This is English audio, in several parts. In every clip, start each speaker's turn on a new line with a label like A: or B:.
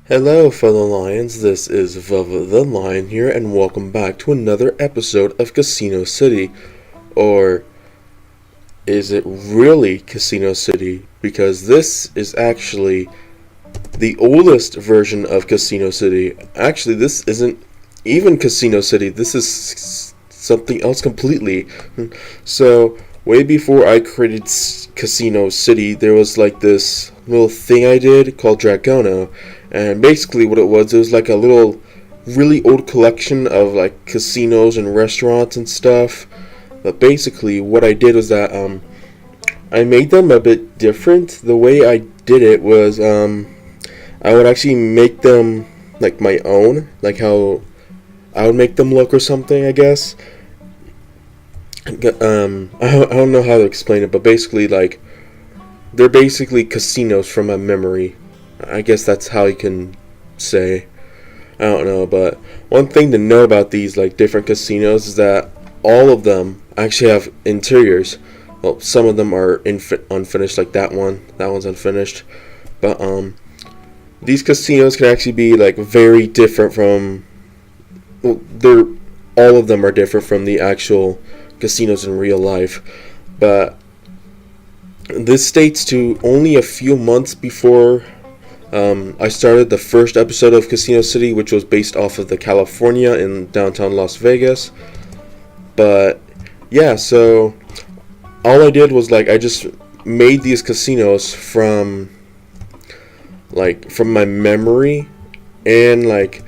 A: Hello, fellow lions. This is Velvet the Lion here, and welcome back to another episode of Casino City. Or is it really Casino City? Because this is actually the oldest version of Casino City. Actually, this isn't even Casino City. This is something else completely. So, way before I created Casino City, there was like this little thing I did called Dragono. And basically what it was like a little really old collection of like casinos and restaurants and stuff. But basically what I did was that I made them a bit different. The way I did it was I would actually make them like my own, like how I would make them look or something, I guess. I don't know how to explain it, but basically like they're basically casinos from my memory. I guess that's how you can say. I don't know, but one thing to know about these like different casinos is that all of them actually have interiors. Well, some of them are unfinished, like that one. That one's unfinished. But these casinos can actually be like very different from. Well, they're all of them are different from the actual casinos in real life, but this states to only a few months before. I started the first episode of Casino City, which was based off of the California in downtown Las Vegas. But yeah, so all I did was like I just made these casinos from my memory, and like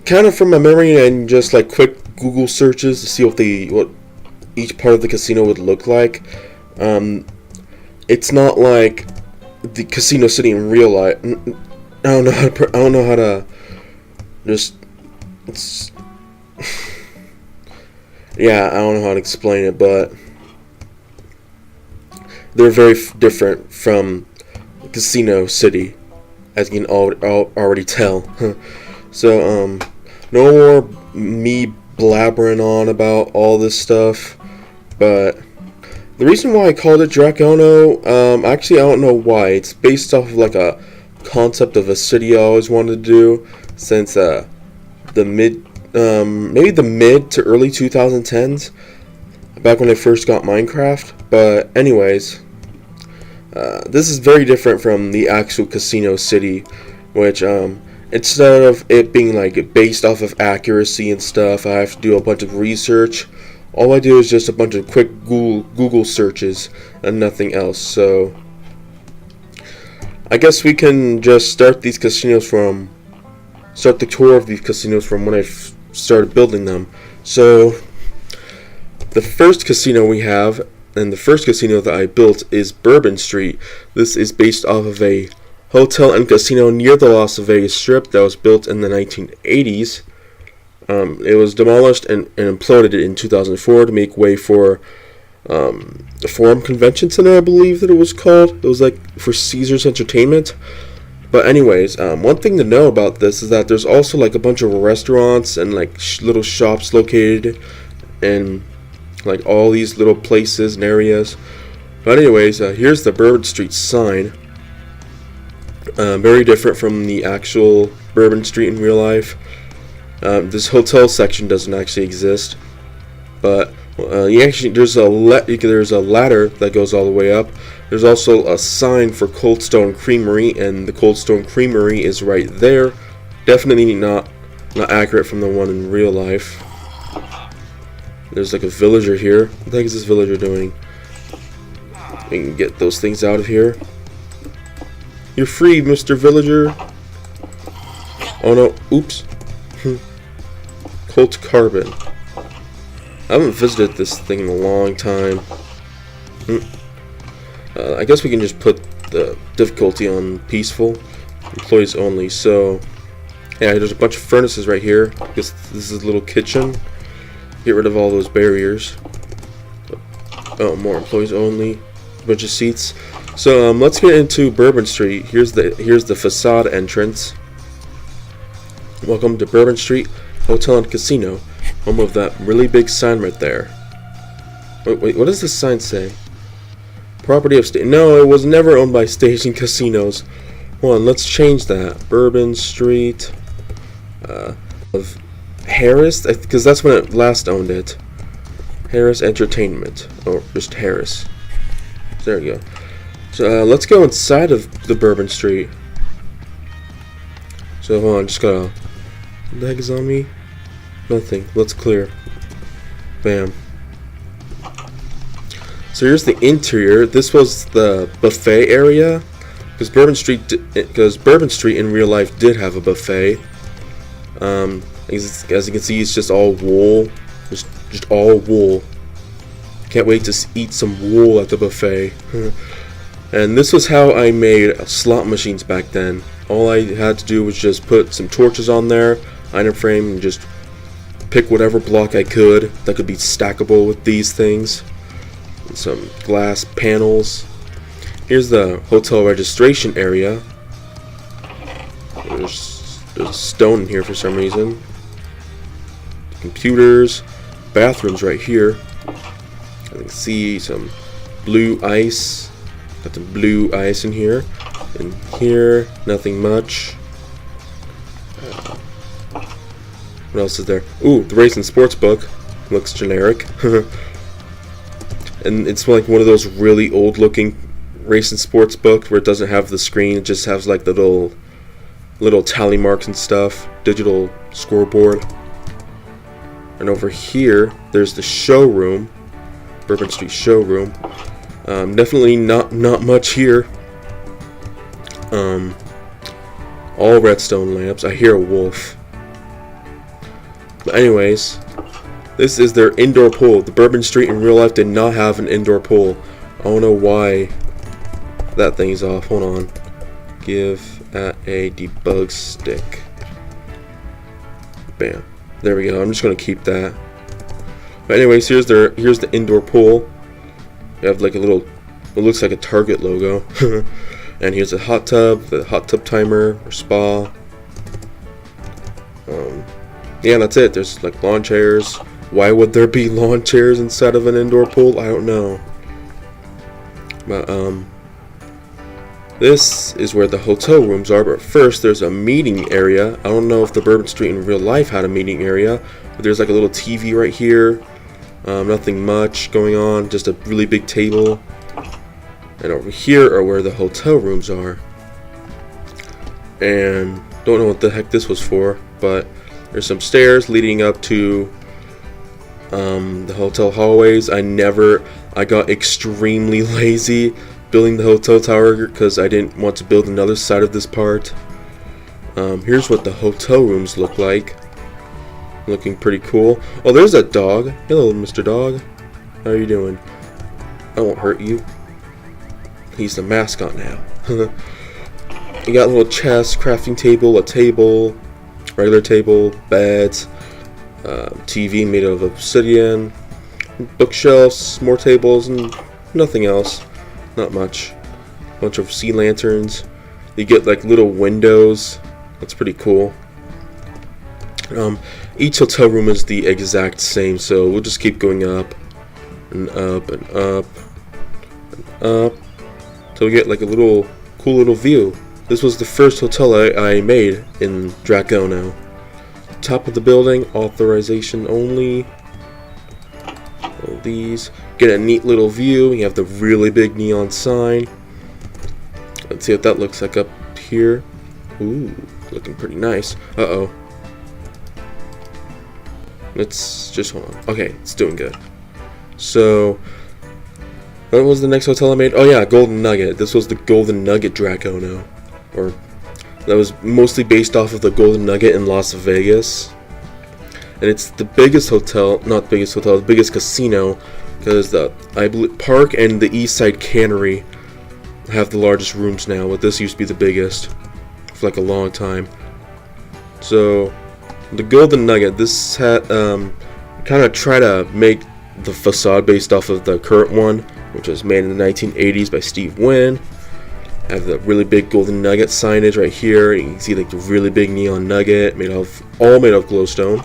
A: kind of from my memory, and just like quick Google searches to see what each part of the casino would look like. It's not like the Casino City in real life. I don't know how to just. Yeah, I don't know how to explain it, but they're very different from Casino City, as you can already tell. So no more me blabbering on about all this stuff, but. The reason why I called it Dracono, actually I don't know why. It's based off of like a concept of a city I always wanted to do since maybe the mid to early 2010s, back when I first got Minecraft. But anyways, this is very different from the actual Casino City, which instead of it being like based off of accuracy and stuff, I have to do a bunch of research. All I do is just a bunch of quick Google searches and nothing else. So I guess we can just start the tour of these casinos from when I started building them. So the first casino we have, and the first casino that I built, is Bourbon Street. This is based off of a hotel and casino near the Las Vegas Strip that was built in the 1980s. It was demolished and imploded in 2004 to make way for the Forum Convention Center, I believe that it was called. It was like for Caesars Entertainment. But anyways, one thing to know about this is that there's also like a bunch of restaurants and like little shops located in like all these little places and areas. But anyways, here's the Bourbon Street sign. Very different from the actual Bourbon Street in real life. This hotel section doesn't actually exist, but there's a ladder that goes all the way up. There's also a sign for Cold Stone Creamery, and the Cold Stone Creamery is right there. Definitely not accurate from the one in real life. There's like a villager here. What the heck is this villager doing? We can get those things out of here. You're free, Mr. Villager. Oh no! Oops. Colt Carbon. I haven't visited this thing in a long time. I guess we can just put the difficulty on peaceful. Employees only. So, yeah, there's a bunch of furnaces right here. I guess this is a little kitchen. Get rid of all those barriers. Oh, more employees only. A bunch of seats. So, let's get into Bourbon Street. Here's the facade entrance. Welcome to Bourbon Street Hotel and Casino, home of that really big sign right there. Wait, what does this sign say? Property of State. No, it was never owned by Station Casinos. Hold on, let's change that. Bourbon Street of Harris, because that's when it last owned it. Harris Entertainment, or just Harris. There we go. So let's go inside of the Bourbon Street. So hold on, just gotta. What the heck is on me? Nothing. Let's clear. Bam. So here's the interior. This was the buffet area, because Bourbon Street in real life did have a buffet. As you can see, it's just all wool. Just all wool. Can't wait to eat some wool at the buffet. And this was how I made slot machines back then. All I had to do was just put some torches on there, item frame, and just pick whatever block I could that could be stackable with these things. And some glass panels. Here's the hotel registration area. There's stone in here for some reason. Computers, bathrooms right here. I can see some blue ice. Got the blue ice in here. In here, nothing much. What else is there? Ooh, the Race and Sports book. Looks generic. And it's like one of those really old looking Race and Sports books where it doesn't have the screen. It just has like the little tally marks and stuff. Digital scoreboard. And over here, there's the showroom, Bourbon Street showroom. Definitely not much here. All redstone lamps. I hear a wolf. But anyways, this is their indoor pool. The Bourbon Street in real life did not have an indoor pool. I don't know why that thing's off. Hold on. Give at a debug stick. Bam. There we go. I'm just gonna keep that. But anyways, here's the indoor pool. You have like a little, it looks like a Target logo. And here's a hot tub, the hot tub timer or spa. Yeah, that's it. There's like lawn chairs. Why would there be lawn chairs inside of an indoor pool? I don't know. But this is where the hotel rooms are. But first, there's a meeting area. I don't know if the Bourbon Street in real life had a meeting area, but there's like a little TV right here. Nothing much going on. Just a really big table. And over here are where the hotel rooms are. And don't know what the heck this was for, but there's some stairs leading up to the hotel hallways. I got extremely lazy building the hotel tower because I didn't want to build another side of this part. Here's what the hotel rooms look like. Looking pretty cool. Oh, there's a dog. Hello, Mr. Dog. How are you doing? I won't hurt you. He's the mascot now. You got a little chest, crafting table, a table, regular table, beds, TV made of obsidian, bookshelves, more tables, and nothing else. Not much. Bunch of sea lanterns. You get like little windows. That's pretty cool. Each hotel room is the exact same, so we'll just keep going up and up and up and up till we get like a cool little view. This was the first hotel I made in Dracono. Top of the building, authorization only. All these. Get a neat little view. You have the really big neon sign. Let's see what that looks like up here. Ooh, looking pretty nice. Uh-oh. Let's just hold on. Okay, it's doing good. So, what was the next hotel I made? Oh yeah, Golden Nugget. This was the Golden Nugget Dracono. Or, that was mostly based off of the Golden Nugget in Las Vegas. And it's the biggest hotel, not the biggest hotel, the biggest casino. Because I believe Park and the East Side Cannery have the largest rooms now. But this used to be the biggest for like a long time. So, the Golden Nugget, this had kind of try to make the facade based off of the current one, which was made in the 1980s by Steve Wynn. I have the really big Golden Nugget signage right here. You can see like the really big neon nugget all made of glowstone.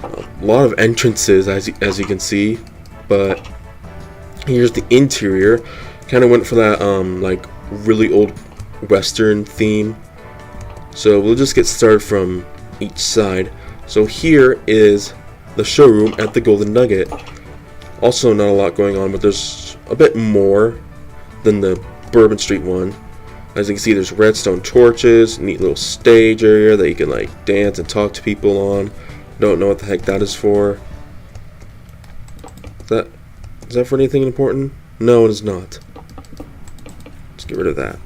A: A lot of entrances as you can see, but here's the interior. Kind of went for that like really old Western theme. So we'll just get started from each side. So here is the showroom at the Golden Nugget. Also not a lot going on, but there's a bit more than the Bourbon Street one. As you can see, there's redstone torches, neat little stage area that you can like dance and talk to people on. Don't know what the heck that is for. Is that for anything important? No, it is not. Let's get rid of that.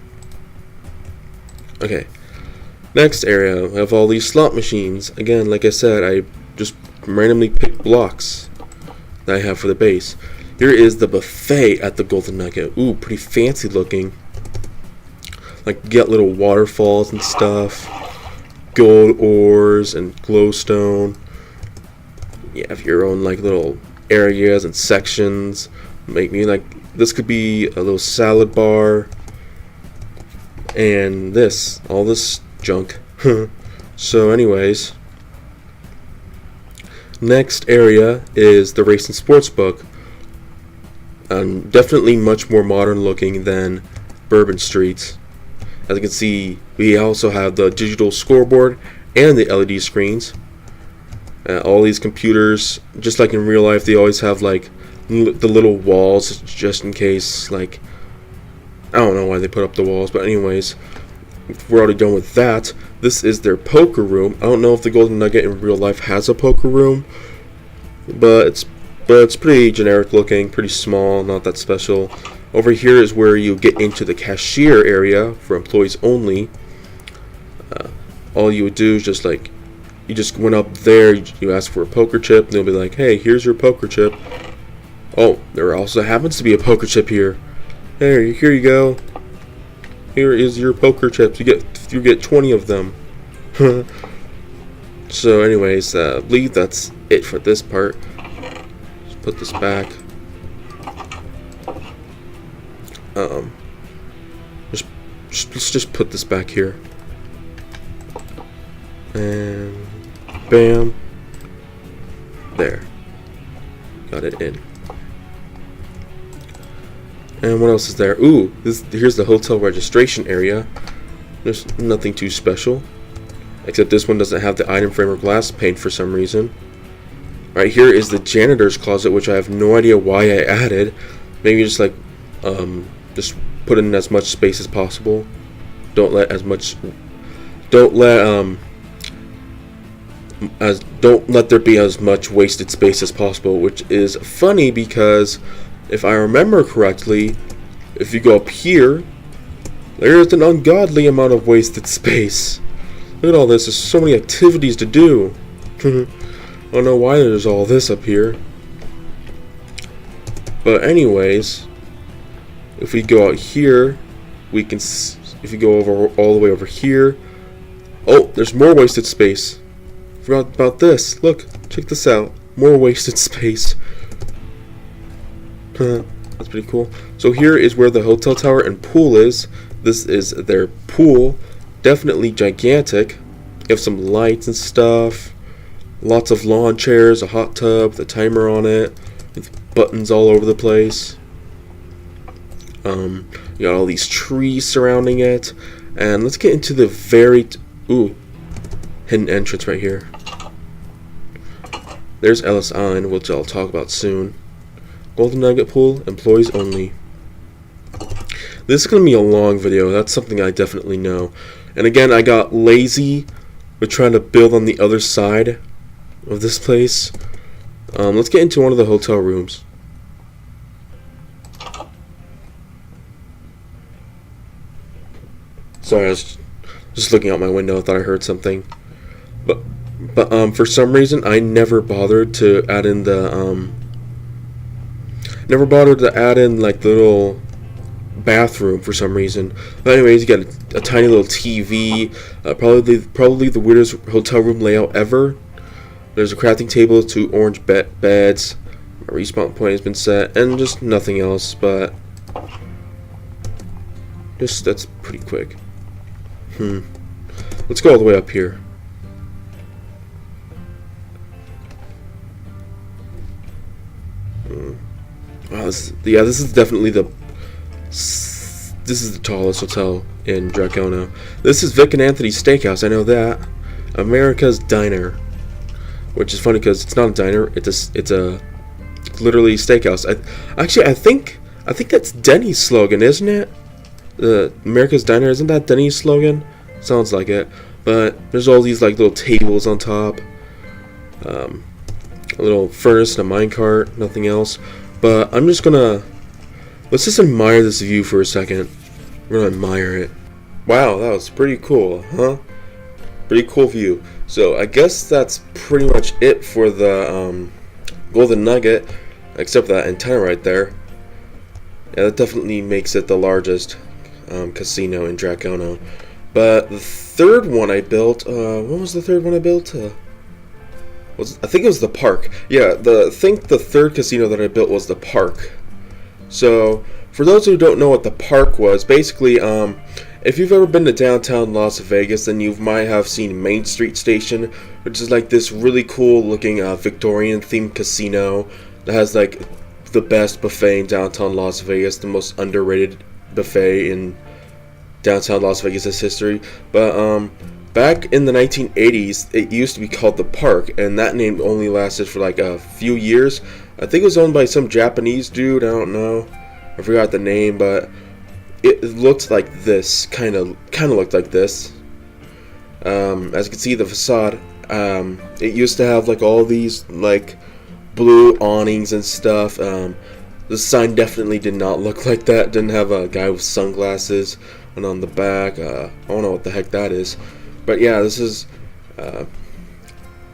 A: Okay. Next area, we have all these slot machines. Again, like I said, I just randomly pick blocks that I have for the base. Here is the buffet at the Golden Nugget. Ooh, pretty fancy looking. Like, you get little waterfalls and stuff. Gold ores and glowstone. You have your own, like, little areas and sections. Make me, like, this could be a little salad bar. And this. All this junk. So, anyways. Next area is the Race and Sports Book. Definitely much more modern looking than Bourbon Street. As you can see, we also have the digital scoreboard and the LED screens. All these computers, just like in real life, they always have like the little walls just in case, like, I don't know why they put up the walls, but anyways, we're already done with that. This is their poker room. I don't know if the Golden Nugget in real life has a poker room, but it's pretty generic looking, pretty small, not that special. Over here is where you get into the cashier area for employees only. All you would do is just like, you just went up there, you ask for a poker chip, and they'll be like, hey, here's your poker chip. Oh, there also happens to be a poker chip here. Hey, here you go. Here is your poker chips. You get 20 of them. So anyways, I believe that's it for this part. Let's put this back. Let's just put this back here. And bam. There. Got it in. And what else is there? Ooh, here's the hotel registration area. There's nothing too special. Except this one doesn't have the item frame or glass pane for some reason. Right here is the janitor's closet, which I have no idea why I added. Maybe just like, just put in as much space as possible. Don't let there be as much wasted space as possible, which is funny because if I remember correctly, if you go up here, there's an ungodly amount of wasted space. Look at all this. There's so many activities to do. I don't know why there's all this up here. But anyways, if we go out here, we can. If you go over all the way over here, oh, there's more wasted space. Forgot about this. Look, check this out. More wasted space. That's pretty cool. So here is where the hotel tower and pool is. This is their pool. Definitely gigantic. You have some lights and stuff. Lots of lawn chairs, a hot tub, the timer on it, with buttons all over the place. You got all these trees surrounding it. And let's get into the hidden entrance right here. There's Ellis Island, which I'll talk about soon. Golden Nugget Pool, employees only. This is going to be a long video. That's something I definitely know. And again, I got lazy with trying to build on the other side of this place. Let's get into one of the hotel rooms. Sorry, I was just looking out my window. I thought I heard something. But for some reason, I never bothered to add in the like the little bathroom for some reason. But anyways, you got a tiny little TV. Probably the weirdest hotel room layout ever. There's a crafting table, 2 orange beds. My respawn point has been set, and just nothing else. But that's pretty quick. Let's go all the way up here. Wow, this is definitely the this is the tallest hotel in Dracono. This is Vic and Anthony's Steakhouse. I know that. America's Diner, which is funny because it's not a diner. It's a literally steakhouse. I think that's Denny's slogan, isn't it? The America's Diner, isn't that Denny's slogan? Sounds like it. But there's all these like little tables on top. A little furnace and a minecart, nothing else. But let's just admire this view for a second. We're gonna admire it. Wow, that was pretty cool, huh? Pretty cool view. So I guess that's pretty much it for the Golden Nugget, except for that antenna right there. Yeah, that definitely makes it the largest casino in Dracono. But the third one I built, what was the third one I built? I think it was the park. Yeah, the third casino that I built was the park. So, for those who don't know what the park was, basically, if you've ever been to downtown Las Vegas, then you might have seen Main Street Station, which is like this really cool looking Victorian themed casino that has like the best buffet in downtown Las Vegas, the most underrated buffet in downtown Las Vegas' history. But back in the 1980s, it used to be called the Park, and that name only lasted for like a few years. I think it was owned by some Japanese dude, I don't know. I forgot the name, but it looked like this, kind of looked like this. As you can see, the facade, it used to have like all these like blue awnings and stuff. The sign definitely did not look like that. Didn't have a guy with sunglasses. And on the back, I don't know what the heck that is. But yeah, this is,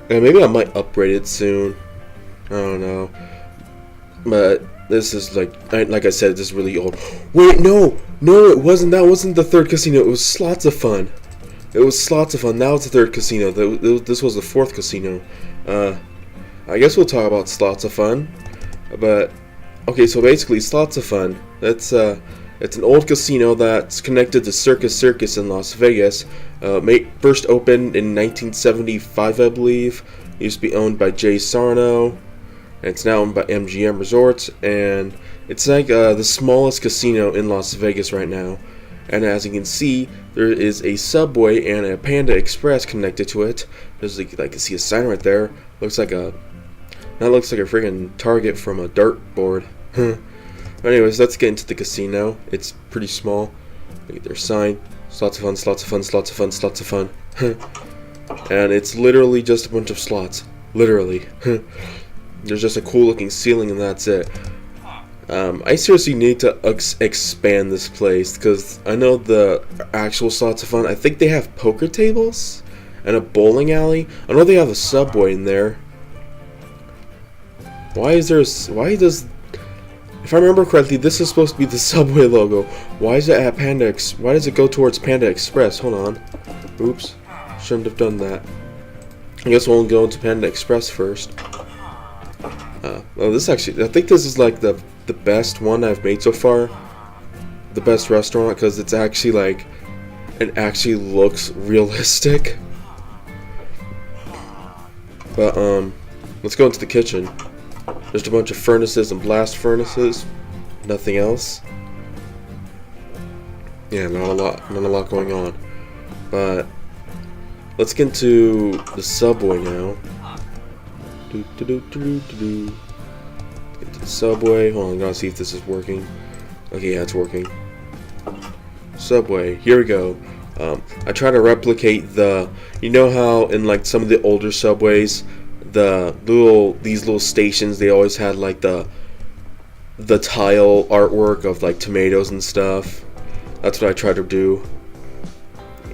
A: maybe I might upgrade it soon. I don't know. But this is like I said, this is really old. Wait, no, it wasn't. That wasn't the third casino. It was Slots of Fun. It was Slots of Fun. That was the third casino. This was the fourth casino. I guess we'll talk about Slots of Fun. But okay, so basically, Slots of Fun. It's an old casino that's connected to Circus in Las Vegas. First opened in 1975, I believe. It used to be owned by Jay Sarno. And it's now owned by MGM Resorts. And it's like the smallest casino in Las Vegas right now. And as you can see, there is a Subway and a Panda Express connected to it. There's like, I can see a sign right there. Looks like a friggin' Target from a dartboard. Anyways, let's get into the casino. It's pretty small. Look at their sign. Slots of fun, slots of fun, slots of fun, slots of fun. And it's literally just a bunch of slots. Literally. There's just a cool looking ceiling and that's it. I seriously need to expand this place because I know the actual Slots of Fun, I think they have poker tables and a bowling alley. I know they have a Subway in there. If I remember correctly, this is supposed to be the Subway logo. Why is it at why does it go towards Panda Express? Hold on. Oops. Shouldn't have done that. I guess we'll go into Panda Express first. This actually, I think this is like the best one I've made so far. The best restaurant because it's actually like, it actually looks realistic. But let's go into the kitchen. There's a bunch of furnaces and blast furnaces. Nothing else. Yeah, not a lot going on. But let's get into the Subway now. Get to the Subway. Hold on, I gotta see if this is working. Okay, yeah, it's working. Subway. Here we go. I try to replicate you know how in like some of the older Subways, these little stations, they always had like the tile artwork of like tomatoes and stuff. That's what I try to do.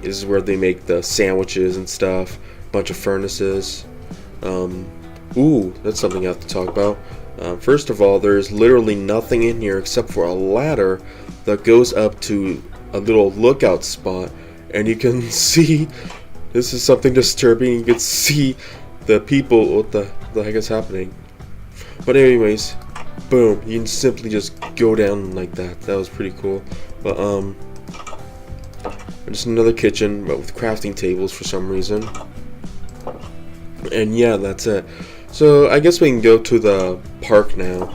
A: This is where they make the sandwiches and stuff. Bunch of furnaces. Ooh, that's something I have to talk about. First of all, there's literally nothing in here except for a ladder that goes up to a little lookout spot, and you can see, this is something disturbing. You can see the people. What the heck is happening? But anyways, boom, you can simply just go down like that. That was pretty cool. But just another kitchen, but with crafting tables for some reason. And yeah, that's it. So I guess we can go to the park now.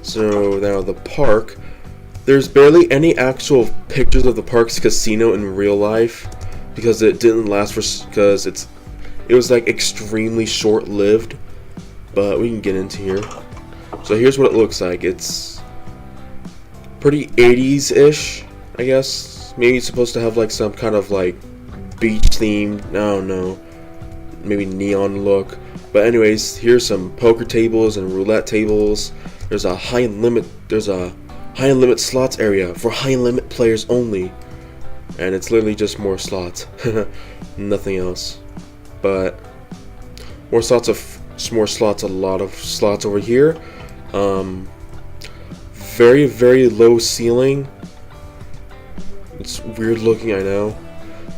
A: So now the park, There's barely any actual pictures of the park's casino in real life because it didn't last because it was like extremely short-lived. But we can get into here. So here's what it looks like. It's pretty 80s-ish, I guess. Maybe it's supposed to have like some kind of like beach theme. I don't know. Maybe neon look. But anyways, here's some poker tables and roulette tables. There's a high limit slots area for high limit players only. And it's literally just more slots. Nothing else. But more slots, a lot of slots over here. Very, very low ceiling. It's weird looking, I know.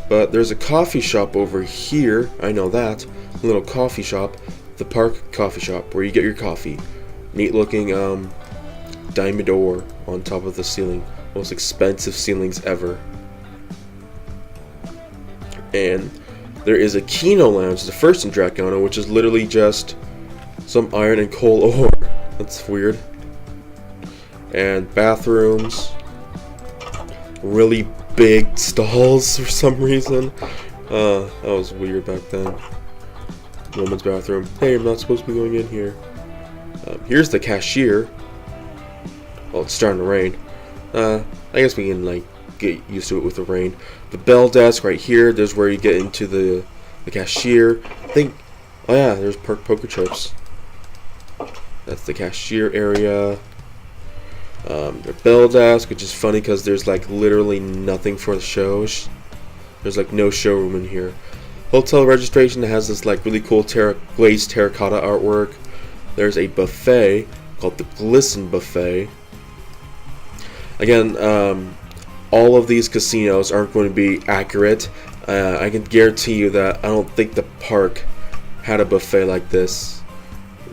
A: But there's a coffee shop over here. I know that. A little coffee shop. The park coffee shop where you get your coffee. Neat looking diamond ore on top of the ceiling. Most expensive ceilings ever. And there is a Kino Lounge, the first in Dracona, which is literally just some iron and coal ore. That's weird. And bathrooms. Really big stalls for some reason. That was weird back then. Woman's bathroom. Hey, I'm not supposed to be going in here. Here's the cashier. Well, it's starting to rain. I guess we can like get used to it with the rain. The bell desk right here. There's where you get into the cashier. I think. Oh yeah, there's poker chips. That's the cashier area. The bell desk, which is funny because there's like literally nothing for the shows. There's like no showroom in here. Hotel registration has this like really cool glazed terracotta artwork. There's a buffet called the Glisten Buffet. Again, all of these casinos aren't going to be accurate. I can guarantee you that I don't think the park had a buffet like this.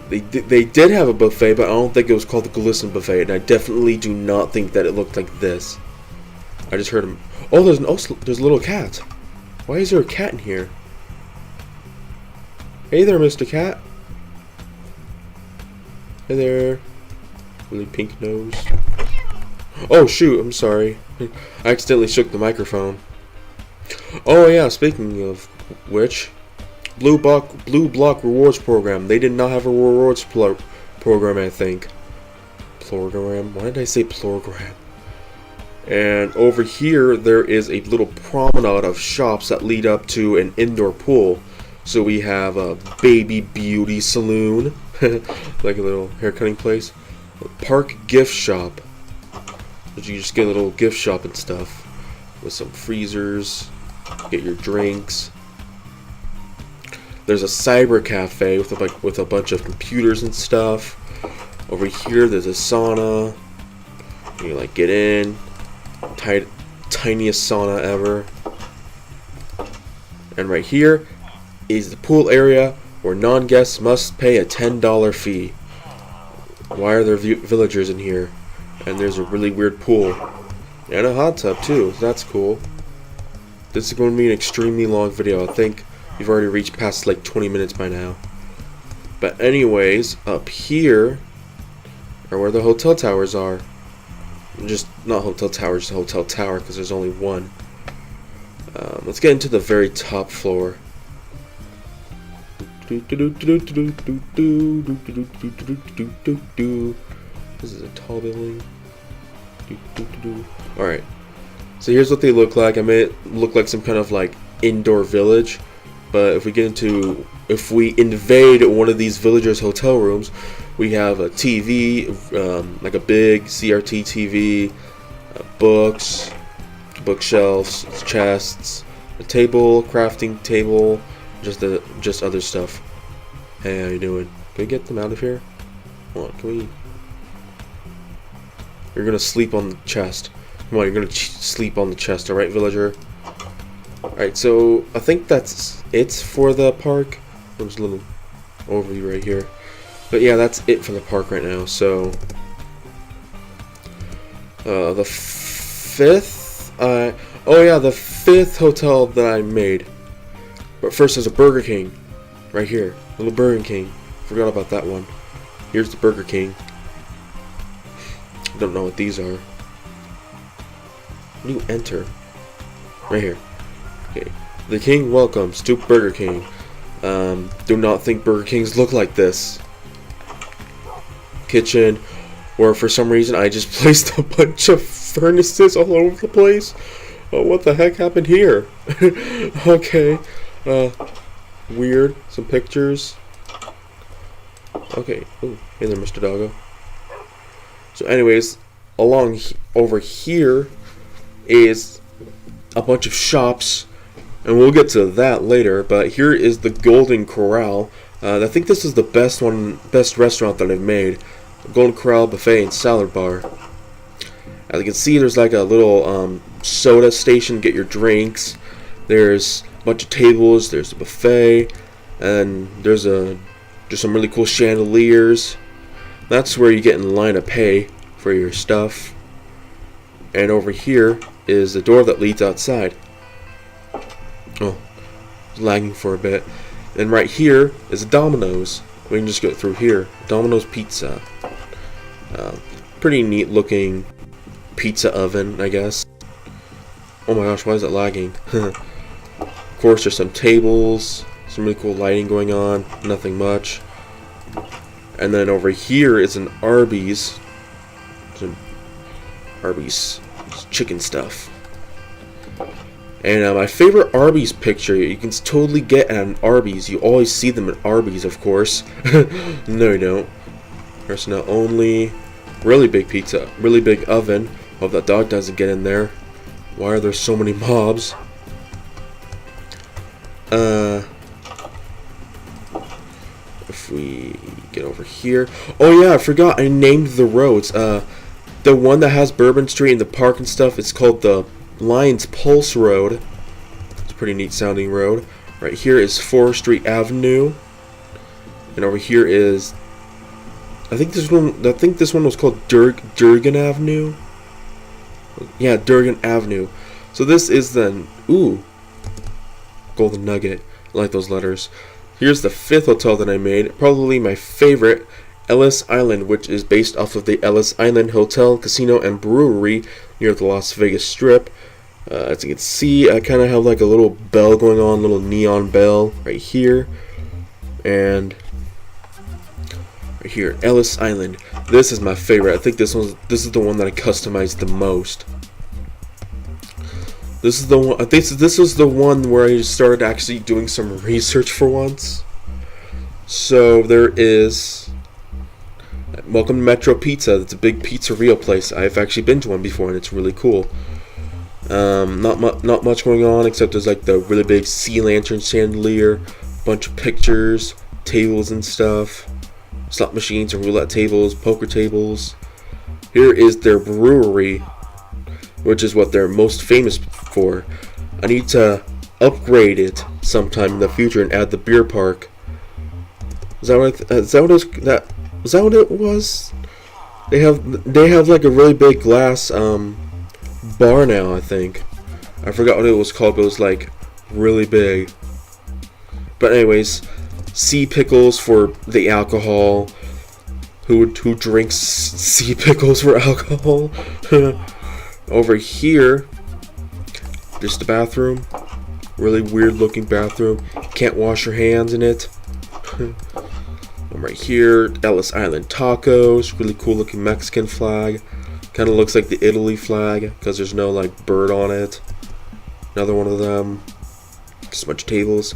A: They did have a buffet, but I don't think it was called the Glisten Buffet, and I definitely do not think that it looked like this. I just heard him. Oh, there's a little cat. Why is there a cat in here? Hey there, Mr. Cat. Hey there. Really pink nose. Oh shoot, I'm sorry. I accidentally shook the microphone. Oh yeah, speaking of which, Blue Block Rewards Program. They did not have a rewards program, I think. Program? Why did I say program? And over here, there is a little promenade of shops that lead up to an indoor pool. So we have a baby beauty salon, like a little haircutting place. A park gift shop. You just get a little gift shop and stuff with some freezers. Get your drinks. There's a cyber cafe with a bunch of computers and stuff. Over here, there's a sauna. You can, like, get in. Tiniest sauna ever. And right here is the pool area where non-guests must pay a $10 fee. Why are there villagers in here? And there's a really weird pool. And a hot tub too. That's cool. This is going to be an extremely long video. I think we've already reached past like 20 minutes by now. But anyways, up here are where the hotel towers are. Just not hotel towers, just hotel tower, because there's only one. Let's get into the very top floor. This is a tall building. Alright. So here's what they look like. I made it look like some kind of like indoor village. But if we invade one of these villagers' hotel rooms, we have a TV, like a big CRT TV, books, bookshelves, chests, a table, crafting table, just other stuff. Hey, how you doing? Can we get them out of here? Come on, can we? You're gonna sleep on the chest. Come on, you're gonna sleep on the chest, alright, villager? Alright, so I think that's it for the park. There's a little overview right here. But yeah, that's it for the park right now. So the fifth hotel that I made. But first there's a Burger King right here. Little Burger King. Forgot about that one. Here's the Burger King. I don't know what these are. do you enter? Right here. Okay. The king welcomes to Burger King. Do not think Burger Kings look like this. Kitchen, where for some reason I just placed a bunch of furnaces all over the place. Oh, what the heck happened here? Okay. Weird. Some pictures. Okay. Ooh, hey there, Mr. Doggo. So anyways, over here is a bunch of shops, and we'll get to that later, but here is the Golden Corral. I think this is the best restaurant that I've made. Golden Corral buffet and salad bar. As you can see, there's like a little soda station, get your drinks. There's a bunch of tables, there's a buffet, and there's some really cool chandeliers. That's where you get in line to pay for your stuff. And over here is the door that leads outside. Oh, it's lagging for a bit. And right here is a Domino's. We can just go through here. Domino's Pizza. Pretty neat looking pizza oven, I guess. Oh my gosh, why is it lagging? Of course, there's some tables, some really cool lighting going on. Nothing much. And then over here is an Arby's. Some Arby's chicken stuff. And my favorite Arby's picture you can totally get at an Arby's. You always see them at Arby's, of course. No, you don't. Personnel only. Really big pizza. Really big oven. Hope that dog doesn't get in there. Why are there so many mobs? If we get over here. Oh yeah, I forgot. I named the roads. The one that has Bourbon Street and the park and stuff, it's called the Lion's Pulse Road. It's a pretty neat sounding road. Right here is 4th Street Avenue. And over here is, I think this one was called Durgan Avenue. Yeah, Durgan Avenue. So this is then, ooh, Golden Nugget. I like those letters. Here's the 5th hotel that I made. Probably my favorite, Ellis Island, which is based off of the Ellis Island Hotel, Casino, and Brewery near the Las Vegas Strip. As you can see, I kind of have like a little bell going on, little neon bell right here. And right here, Ellis Island. This is my favorite. I think this is the one that I customized the most. This is the one. I think this is the one where I started actually doing some research for once. So there is Welcome to Metro Pizza. It's a big pizzeria place. I've actually been to one before, and it's really cool. Not much going on except there's like the really big sea lantern chandelier, bunch of pictures, tables and stuff, slot machines and roulette tables, poker tables. Here is their brewery, which is what they're most famous for. I need to upgrade it sometime in the future and add the beer park. Was that what it was? They have like a really big glass bar now, I think. I forgot what it was called, but it was like really big. But anyways, sea pickles for the alcohol. Who drinks sea pickles for alcohol? Over here, just the bathroom. Really weird looking bathroom. Can't wash your hands in it. And right here, Ellis Island tacos. Really cool looking Mexican flag. Kind of looks like the Italy flag because there's no like bird on it. Another one of them. Just a bunch of tables.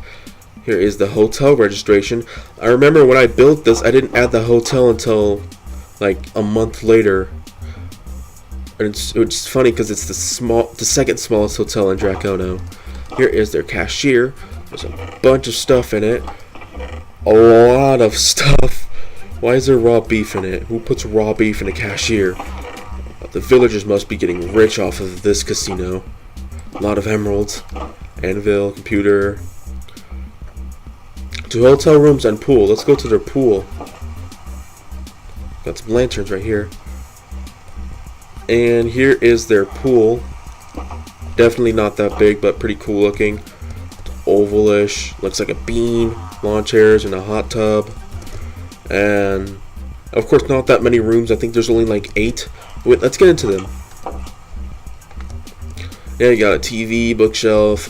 A: Here is the hotel registration. I remember when I built this, I didn't add the hotel until like a month later. And it's funny because it's the second smallest hotel in Dracono. Here is their cashier. There's a bunch of stuff in it. A lot of stuff. Why is there raw beef in it? Who puts raw beef in a cashier? The villagers must be getting rich off of this casino. A lot of emeralds. Anvil, computer. 2 hotel rooms and pool. Let's go to their pool. Got some lanterns right here. And here is their pool. Definitely not that big, but pretty cool looking. It's ovalish. Looks like a bean. Lawn chairs and a hot tub. And of course not that many rooms. I think there's only like 8. Wait, let's get into them. Yeah, you got a TV, bookshelf.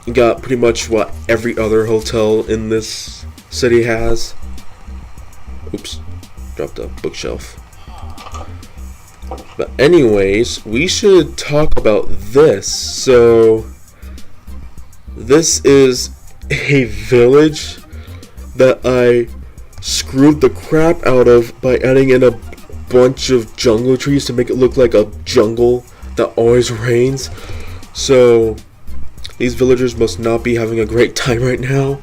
A: You got pretty much what every other hotel in this city has. Oops, dropped a bookshelf. But anyways, we should talk about this. So, this is a village that I screwed the crap out of by adding in a bunch of jungle trees to make it look like a jungle that always rains. So, these villagers must not be having a great time right now.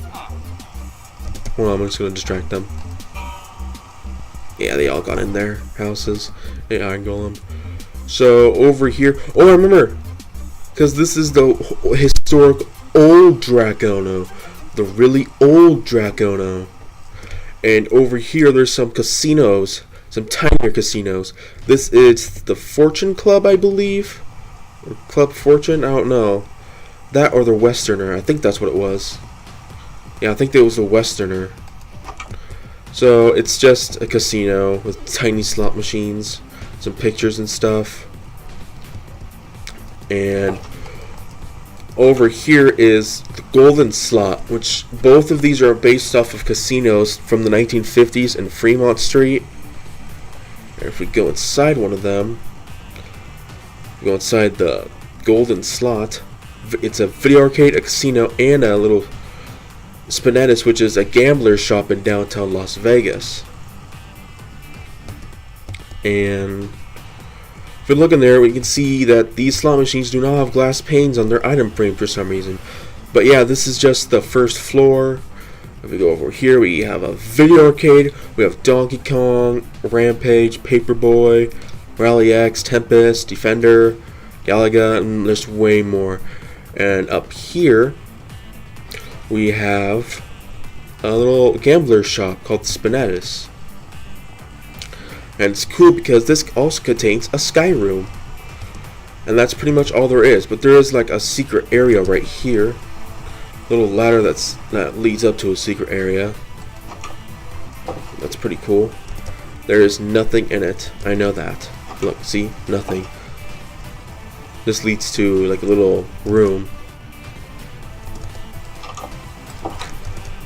A: Hold on, I'm just gonna distract them. Yeah, they all got in their houses. Yeah, I go them. So over here, oh, I remember, because this is the historic old Dracono, the really old Dracono. And over here, there's some casinos, some tinier casinos. This is the Fortune Club, I believe, or Club Fortune. I don't know. That or the Westerner. I think that's what it was. Yeah, I think it was the Westerner. So it's just a casino with tiny slot machines, some pictures and stuff. And over here is the Golden Slot, which both of these are based off of casinos from the 1950s in Fremont Street. And if we go inside one of them, go inside the Golden Slot, it's a video arcade, a casino, and a little Spinatus, which is a gambler's shop in downtown Las Vegas. And if you look in there, we can see that these slot machines do not have glass panes on their item frame for some reason. But yeah, this is just the first floor. If we go over here, we have a video arcade. We have Donkey Kong, Rampage, Paperboy, Rally X, Tempest, Defender, Galaga, and there's way more. And up here, we have a little gambler's shop called Spinatus. And it's cool because this also contains a sky room. And that's pretty much all there is. But there is like a secret area right here. Little ladder that leads up to a secret area. That's pretty cool. There is nothing in it. I know that. Look, see? Nothing. This leads to like a little room.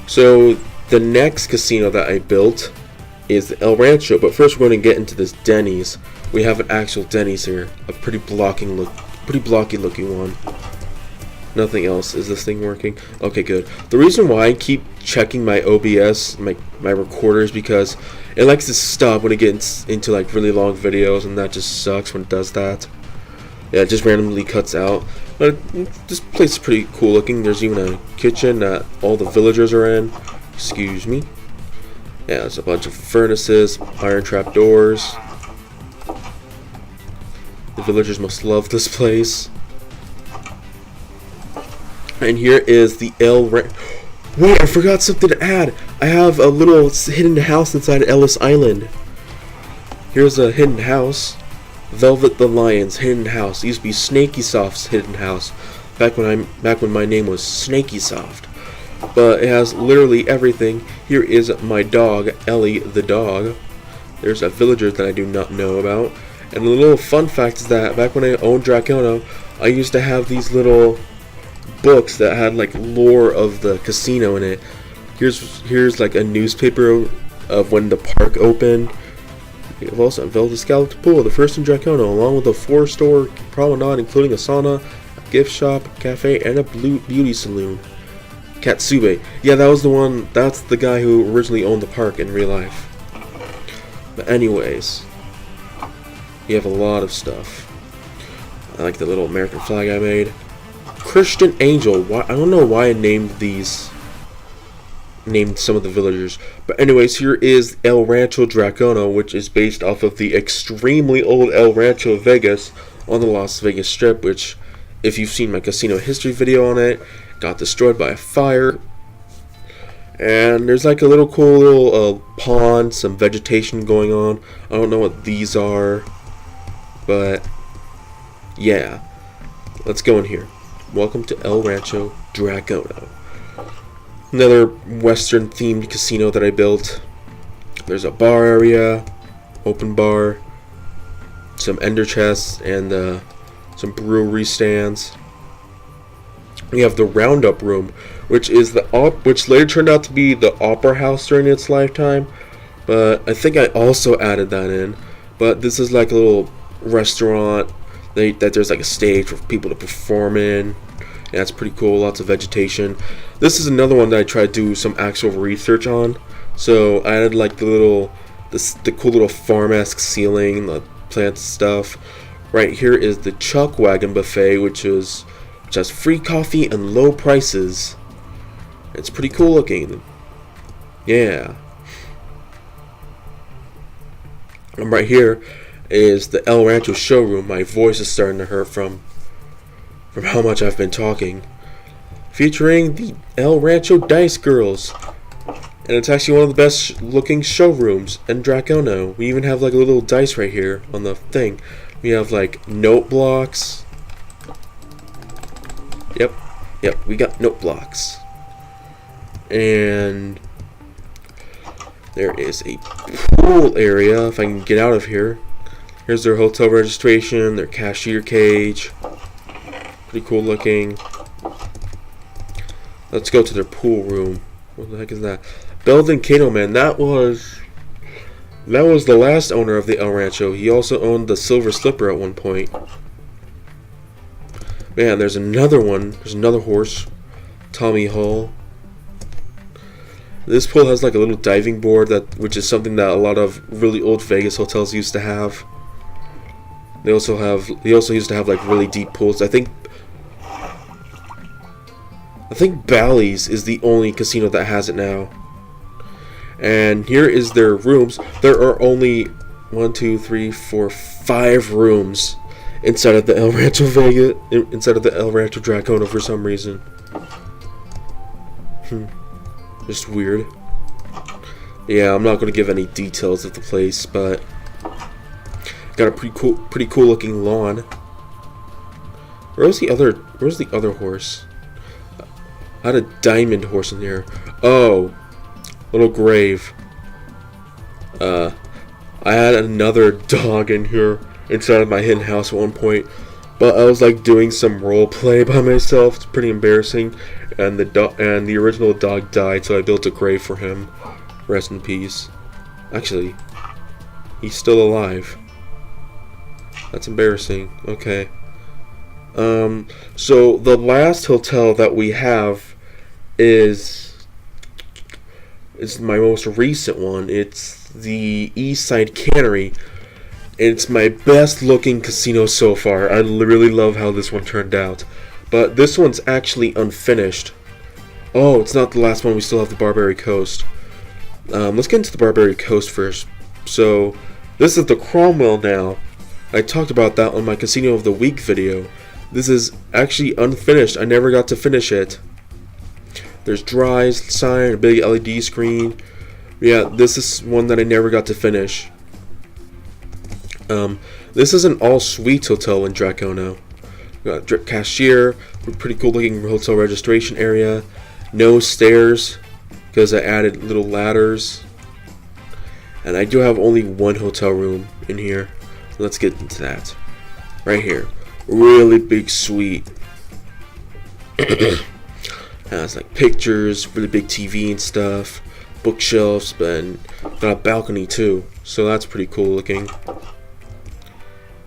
A: So the next casino that I built is the El Rancho, but first we're going to get into this Denny's. We have an actual Denny's here, a pretty blocky looking one. Nothing else. Is this thing working? Okay, good. The reason why I keep checking my OBS, my recorder, is because it likes to stop when it gets into like really long videos, and that just sucks when it does that. Yeah, it just randomly cuts out. But this place is pretty cool looking. There's even a kitchen that all the villagers are in. Excuse me. Yeah, there's a bunch of furnaces, iron trap doors. The villagers must love this place. And here is the Wait, I forgot something to add. I have a little hidden house inside Ellis Island. Here's a hidden house. Velvet the Lion's hidden house. It used to be Snaky Soft's hidden house. Back when my name was Snaky Soft. But it has literally everything. Here is my dog, Ellie the dog. There's a villager that I do not know about. And a little fun fact is that back when I owned Dracono, I used to have these little books that had like lore of the casino in it. Here's like a newspaper of when the park opened. We have also unveiled the Scalloped Pool, the first in Dracono, along with a 4-store promenade including a sauna, a gift shop, cafe, and a beauty salon. Katsube. Yeah, that was the one. That's the guy who originally owned the park in real life. But anyways, you have a lot of stuff. I like the little American flag I made. Christian Angel. Why, I don't know why I named some of the villagers. But anyways, here is El Rancho Dracono, which is based off of the extremely old El Rancho Vegas on the Las Vegas Strip, which, if you've seen my casino history video on it, got destroyed by a fire. And there's like a little cool little pond, some vegetation going on. I don't know what these are, but yeah. Let's go in here. Welcome to El Rancho Dracono. Another Western themed casino that I built. There's a bar area, open bar, some ender chests, and some brewery stands. We have the Roundup Room, which is which later turned out to be the Opera House during its lifetime. But I think I also added that in. But this is like a little restaurant that there's like a stage for people to perform in. Yeah, that's pretty cool. Lots of vegetation. This is another one that I tried to do some actual research on. So I added like the cool little farm-esque ceiling, the plant stuff. Right here is the Chuck Wagon Buffet, which has free coffee and low prices. It's pretty cool looking. Yeah. And right here is the El Rancho showroom. My voice is starting to hurt from how much I've been talking. Featuring the El Rancho Dice Girls. And it's actually one of the best looking showrooms in Dracono. We even have like a little dice right here on the thing. We have like note blocks. Yep, we got note blocks. And there is a pool area, if I can get out of here. Here's their hotel registration, their cashier cage. Pretty cool looking. Let's go to their pool room. What the heck is that? Belden Cattleman. That was the last owner of the El Rancho. He also owned the Silver Slipper at one point. Man, there's another one. There's another horse. Tommy Hall. This pool has like a little diving board, which is something that a lot of really old Vegas hotels used to have. They also used to have like really deep pools. I think Bally's is the only casino that has it now. And here is their rooms. There are only 5 rooms inside of the El Rancho Vegas, inside of the El Rancho Dracono for some reason. Just weird. Yeah, I'm not going to give any details of the place, but got a pretty cool looking lawn. Where's the other horse? I had a diamond horse in there. Oh, little grave. I had another dog in here inside of my hidden house at one point, but I was like doing some role play by myself. It's pretty embarrassing, and the original dog died, so I built a grave for him. Rest in peace. Actually, he's still alive. That's embarrassing. Okay. So the last hotel that we have is my most recent one. It's the Eastside Cannery. It's my best looking casino so far. I really love how this one turned out. But this one's actually unfinished. Oh, it's not the last one. We still have the Barbary Coast. Let's get into the Barbary Coast first. So, this is the Cromwell now. I talked about that on my Casino of the Week video. This is actually unfinished. I never got to finish it. There's dry sign, a big LED screen. Yeah, this is one that I never got to finish. This is an all-suite hotel in Dracono. We got cashier, pretty cool looking hotel registration area. No stairs, because I added little ladders. And I do have only one hotel room in here. So let's get into that. Right here. Really big suite. Has like pictures, really big TV and stuff. Bookshelves, and got a balcony too. So that's pretty cool looking.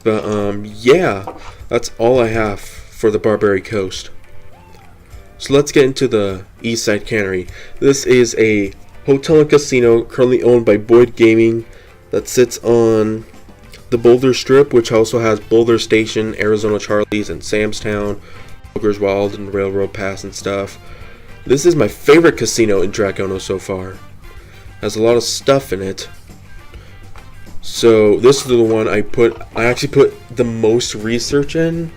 A: But yeah, that's all I have for the Barbary Coast. So let's get into the Eastside Cannery. This is a hotel and casino currently owned by Boyd Gaming that sits on the Boulder Strip, which also has Boulder Station, Arizona Charlie's, and Sam's Town, Booker's Wild, and Railroad Pass and stuff. This is my favorite casino in Dracono so far. Has a lot of stuff in it. So this is the one I actually put the most research in.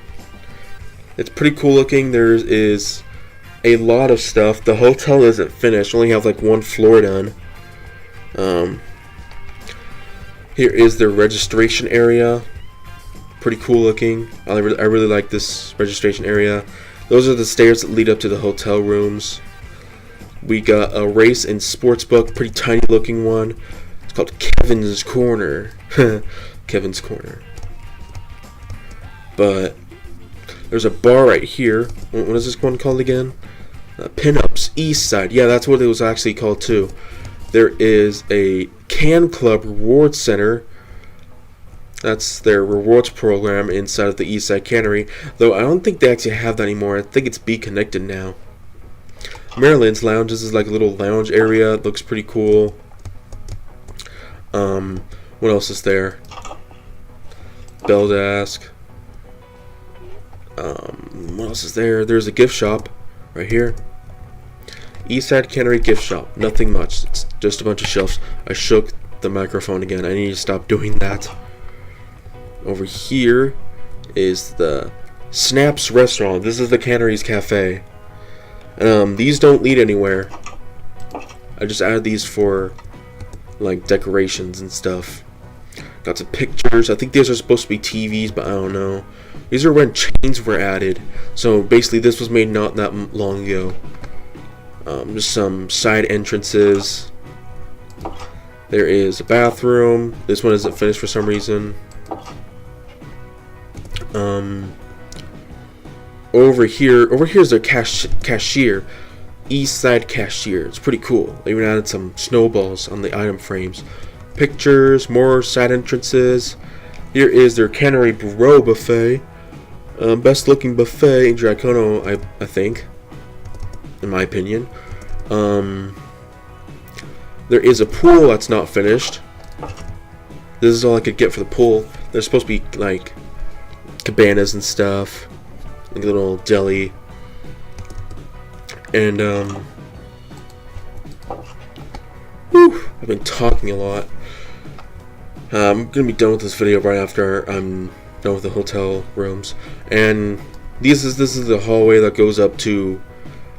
A: It's pretty cool looking. There is a lot of stuff. The hotel isn't finished. Only have like one floor done. Here is their registration area. Pretty cool looking. I really like this registration area. Those are the stairs that lead up to the hotel rooms. We got a race and sports book, pretty tiny looking one. It's called Kevin's Corner. Kevin's Corner. But There's a bar right here. What is this one called again? Pinups East Side. Yeah, that's what it was actually called too. There is a Can Club Rewards Center. That's their rewards program inside of the East Side Cannery. Though I don't think they actually have that anymore. I think it's Be Connected now. Maryland's Lounges is like a little lounge area. It looks pretty cool. What else is there? Bell Desk. What else is there? There's a gift shop right here. Eastside Cannery gift shop. Nothing much. It's just a bunch of shelves. I shook the microphone again. I need to stop doing that. Over here is the Snaps restaurant. This is the Cannery's Cafe. These don't lead anywhere. I just added these for like decorations and stuff. Got some pictures. I think these are supposed to be TVs, but I don't know. These are when chains were added. So basically this was made not that long ago. Just some side entrances. There is a bathroom. This one isn't finished for some reason. Over here's their cashier. East Side Cashier. It's pretty cool. They even added some snowballs on the item frames. Pictures, more side entrances. Here is their Cannery Burro buffet. Best looking buffet in Dracono, I think, in my opinion. There is a pool that's not finished. This is all I could get for the pool. There's supposed to be like cabanas and stuff, like a little deli, and I've been talking a lot. I'm gonna be done with this video right after I'm done with the hotel rooms, and this is the hallway that goes up to.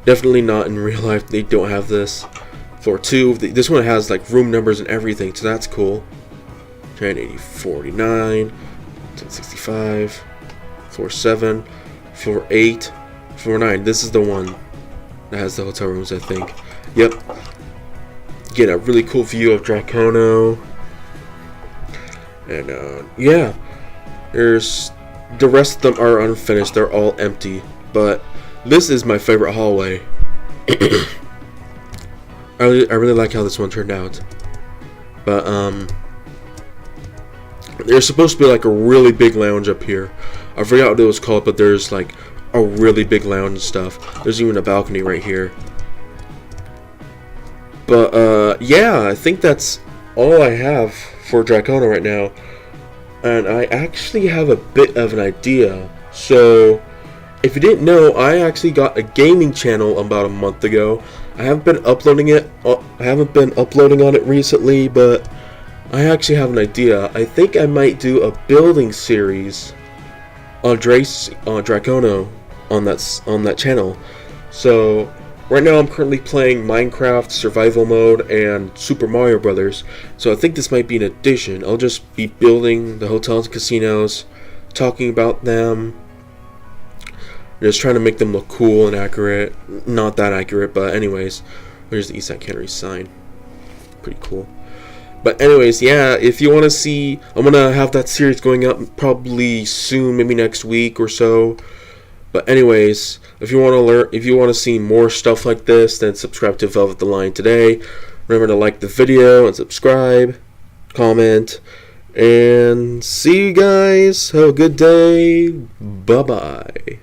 A: Definitely not in real life. They don't have this. Floor 2. This one has like room numbers and everything, so that's cool. 1080, 49, 1065. Floor 7, floor 8, floor 9. This is the one that has the hotel rooms, I think. Yep. Get a really cool view of Dracono. And yeah, there's the rest of them are unfinished. They're all empty. But this is my favorite hallway. I really like how this one turned out. But there's supposed to be like a really big lounge up here. I forgot what it was called, but there's like a really big lounge and stuff. There's even a balcony right here. But yeah, I think that's all I have for Dracono right now. And I actually have a bit of an idea. So if you didn't know, I actually got a gaming channel about a month ago. I haven't been uploading it. I haven't been uploading on it recently, but I actually have an idea. I think I might do a building series on Dracono on that channel. So right now I'm currently playing Minecraft Survival Mode and Super Mario Brothers. So I think this might be an addition. I'll just be building the hotels and casinos, talking about them, just trying to make them look cool and accurate. Not that accurate, but anyways. Here's the Eastside Cannery sign. Pretty cool. But anyways, yeah, if you want to see, I'm going to have that series going up probably soon, maybe next week or so. But anyways, if you want to see more stuff like this, then subscribe to Velvet the Lion today. Remember to like the video and subscribe, comment, and see you guys. Have a good day. Bye-bye.